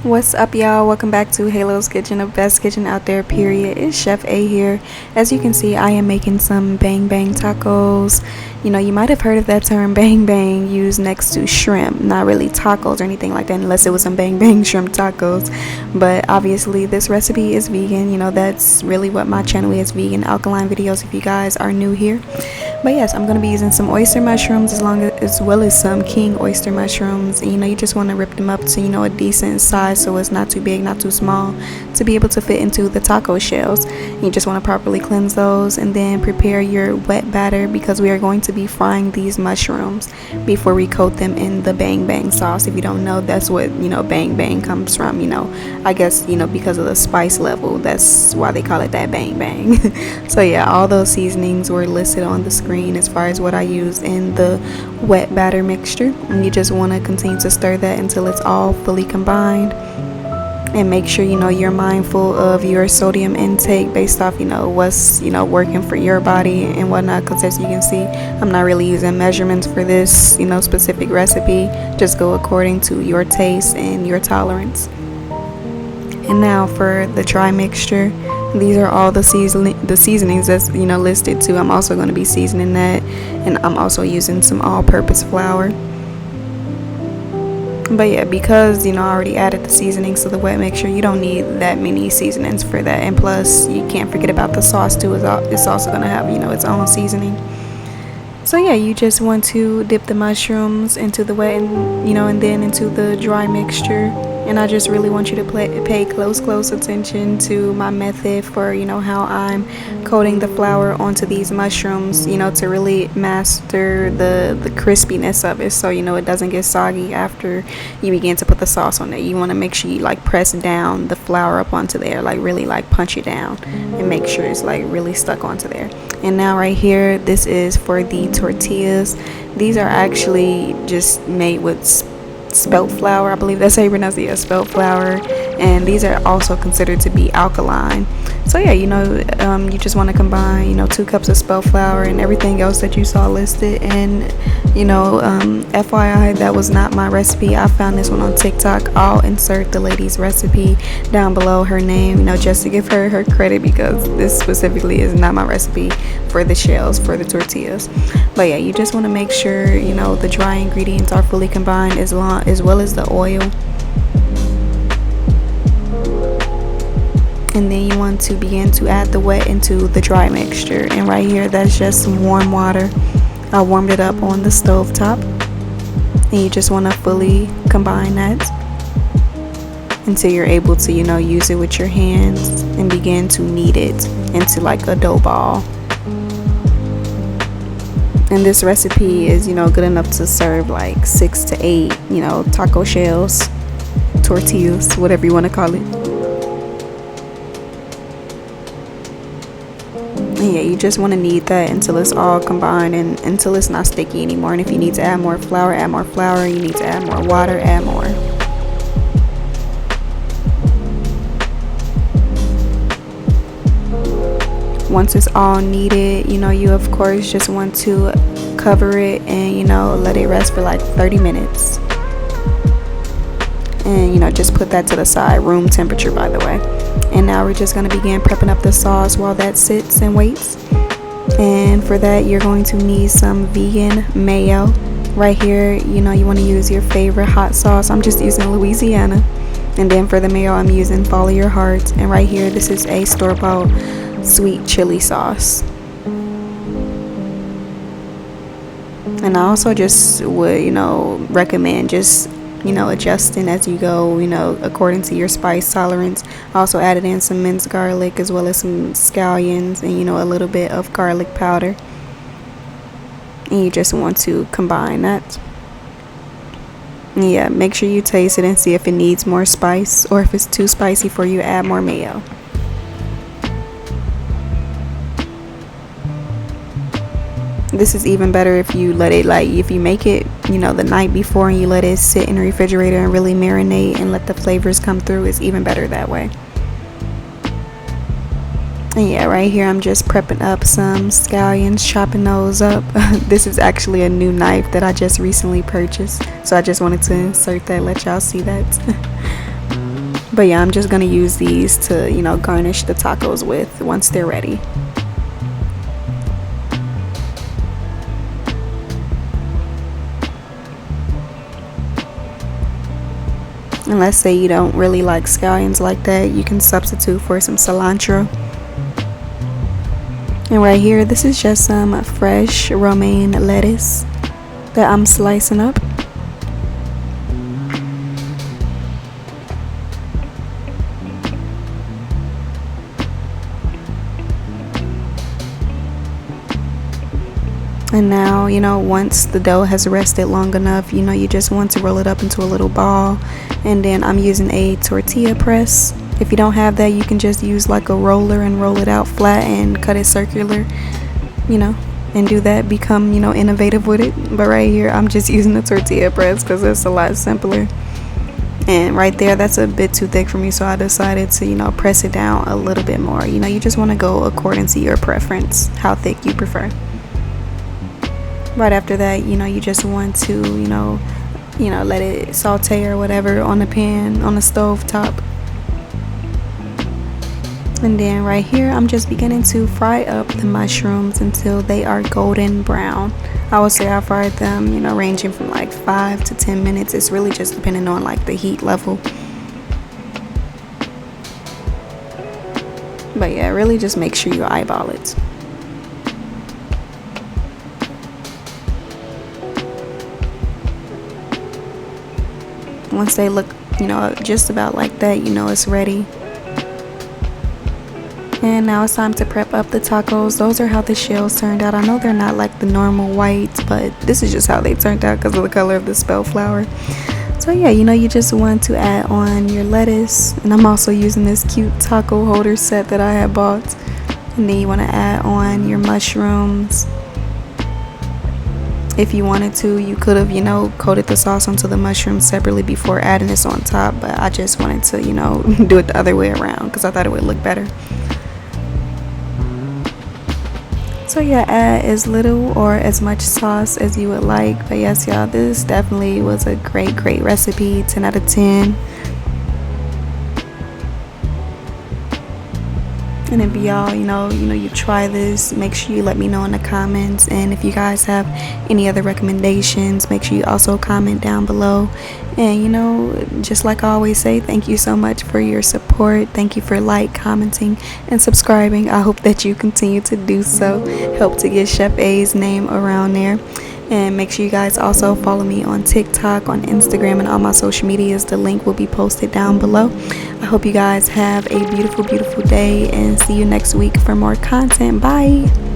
What's up, y'all? Welcome back to Halo's Kitchen, the best kitchen out there, period. It's Chef A here. As you can see, I am making some bang bang tacos. You might have heard of that term bang bang used next to shrimp. Not really tacos or anything like that, unless it was some bang bang shrimp tacos. But obviously, this recipe is vegan. That's really what my channel is, vegan alkaline videos, if you guys are new here. But yes, I'm going to be using some oyster mushrooms as well as some king oyster mushrooms. And, you just want to rip them up to, a decent size so it's not too big, not too small, to be able to fit into the taco shells. You just want to properly cleanse those and then prepare your wet batter, because we are going to be frying these mushrooms before we coat them in the bang bang sauce. If you don't know, that's what, bang bang comes from. I guess, because of the spice level, that's why they call it that bang bang. So yeah, all those seasonings were listed on the screen as far as what I used in the wet batter mixture. And you just want to continue to stir that until it's all fully combined, and make sure you're mindful of your sodium intake based off what's working for your body and whatnot, because as you can see, I'm not really using measurements for this specific recipe. Just go according to your taste and your tolerance. And now for the dry mixture, these are all the seasonings that's listed too. I'm also going to be seasoning that, and I'm also using some all-purpose flour. But yeah, because I already added the seasonings to the wet mixture, you don't need that many seasonings for that. And plus, you can't forget about the sauce too. It's also going to have its own seasoning. So yeah, you just want to dip the mushrooms into the wet and then into the dry mixture. And I just really want you to pay close attention to my method for how I'm coating the flour onto these mushrooms, to really master the crispiness of it, so it doesn't get soggy after you begin to put the sauce on it. You want to make sure you press down the flour up onto there, really punch it down and make sure it's really stuck onto there. And now right here, this is for the tortillas. These are actually just made with spelt flour, I believe that's how you pronounce it, spelt flour, and these are also considered to be alkaline. So yeah, you just want to combine 2 cups of spelt flour and everything else that you saw listed. And FYI, that was not my recipe. I found this one on TikTok. I'll insert the lady's recipe down below, her name, just to give her credit, because this specifically is not my recipe for the shells, for the tortillas. But yeah, you just want to make sure the dry ingredients are fully combined, as well as the oil. And then you want to begin to add the wet into the dry mixture. And right here, that's just some warm water. I warmed it up on the stove top, and you just want to fully combine that until you're able to use it with your hands and begin to knead it into a dough ball. And this recipe is good enough to serve 6 to 8 taco shells, tortillas, whatever you want to call it. And yeah, you just want to knead that until it's all combined and until it's not sticky anymore. And if you need to add more flour, add more flour. You need to add more water, add more. Once it's all kneaded, you of course just want to cover it and let it rest for 30 minutes. And just put that to the side, room temperature, by the way. And now we're just going to begin prepping up the sauce while that sits and waits. And for that, you're going to need some vegan mayo. Right here, you want to use your favorite hot sauce. I'm just using Louisiana. And then for the mayo, I'm using Follow Your Heart. And right here, this is a store-bought sweet chili sauce. And I also just would recommend just adjusting as you go, according to your spice tolerance. I also added in some minced garlic as well as some scallions and a little bit of garlic powder. And you just want to combine that. And yeah, make sure you taste it and see if it needs more spice, or if it's too spicy for you, add more mayo. This is even better if you let it if you make it the night before and you let it sit in the refrigerator and really marinate and let the flavors come through. It's even better that way. And yeah, right here I'm just prepping up some scallions, chopping those up. This is actually a new knife that I just recently purchased, so I just wanted to insert that, let y'all see that. But yeah, I'm just gonna use these to, you know, garnish the tacos with once they're ready. And let's say you don't really like scallions like that, you can substitute for some cilantro. And right here, this is just some fresh romaine lettuce that I'm slicing up. And now, you know, once the dough has rested long enough, you know, you just want to roll it up into a little ball. And then I'm using a tortilla press. If you don't have that, you can just use like a roller and roll it out flat and cut it circular, you know, and do that. Become, you know, innovative with it. But right here, I'm just using the tortilla press because it's a lot simpler. And right there, that's a bit too thick for me, so I decided to, you know, press it down a little bit more. You know, you just want to go according to your preference, how thick you prefer. Right after that, you know, you just want to, you know, let it saute or whatever on the pan, on the stove top. And then right here, I'm just beginning to fry up the mushrooms until they are golden brown. I would say I fried them, you know, ranging from like 5 to 10 minutes. It's really just depending on like the heat level. But yeah, really just make sure you eyeball it. Once they look, you know, just about like that, you know it's ready. And now it's time to prep up the tacos. Those are how the shells turned out. I know they're not like the normal white, but this is just how they turned out because of the color of the spelt flour. So yeah, you know, you just want to add on your lettuce. And I'm also using this cute taco holder set that I had bought. And then you want to add on your mushrooms. If you wanted to, you could have, you know, coated the sauce onto the mushrooms separately before adding this on top, but I just wanted to, you know, do it the other way around because I thought it would look better. So yeah, add as little or as much sauce as you would like. But yes, y'all, this definitely was a great recipe. 10 out of 10. And if y'all, you know, you try this, make sure you let me know in the comments. And if you guys have any other recommendations, make sure you also comment down below. And, you know, just like I always say, thank you so much for your support. Thank you for commenting, and subscribing. I hope that you continue to do so. Help to get Chef A's name around there. And make sure you guys also follow me on TikTok, on Instagram, and all my social medias. The link will be posted down below. I hope you guys have a beautiful day, and see you next week for more content. Bye.